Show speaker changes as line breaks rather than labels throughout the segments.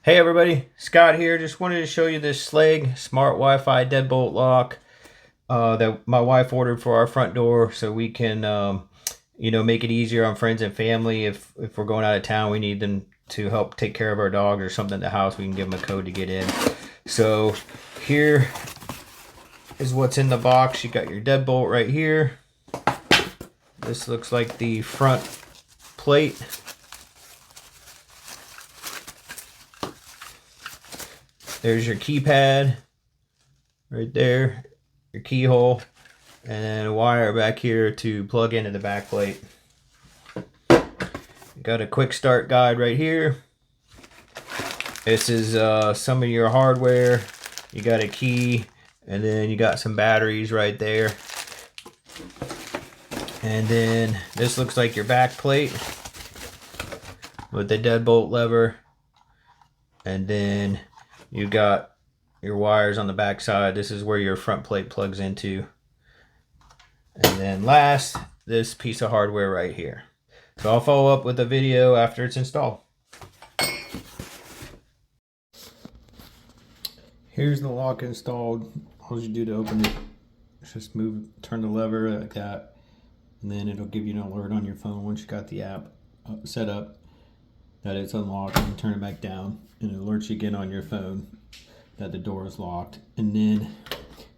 Hey everybody, Scott here. Just wanted to show you this Schlage smart Wi-Fi deadbolt lock that my wife ordered for our front door, so we can, make it easier on friends and family. If we're going out of town, we need them to help take care of our dogs or something at the house. We can give them a code to get in. So here is what's in the box. You got your deadbolt right here. This looks like the front plate. There's your keypad right there, your keyhole, and then a wire back here to plug into the back plate. Got a quick start guide right here. This is some of your hardware. You got a key, and then you got some batteries right there. And then this looks like your back plate with the deadbolt lever. And then you got your wires on the back side. This is where your front plate plugs into. And then last, this piece of hardware right here. So I'll follow up with a video after it's installed. Here's the lock installed. All you do to open it is just turn the lever like that, and then it'll give you an alert on your phone once you got the app set up that it's unlocked, and turn it back down, and it alerts you again on your phone that the door is locked. And then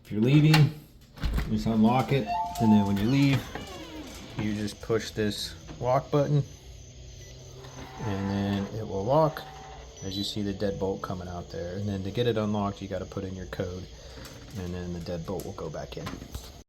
if you're leaving, you just unlock it, and then when you leave, you just push this lock button, and then it will lock as you see the deadbolt coming out there. And then to get it unlocked, you got to put in your code, and then the deadbolt will go back in.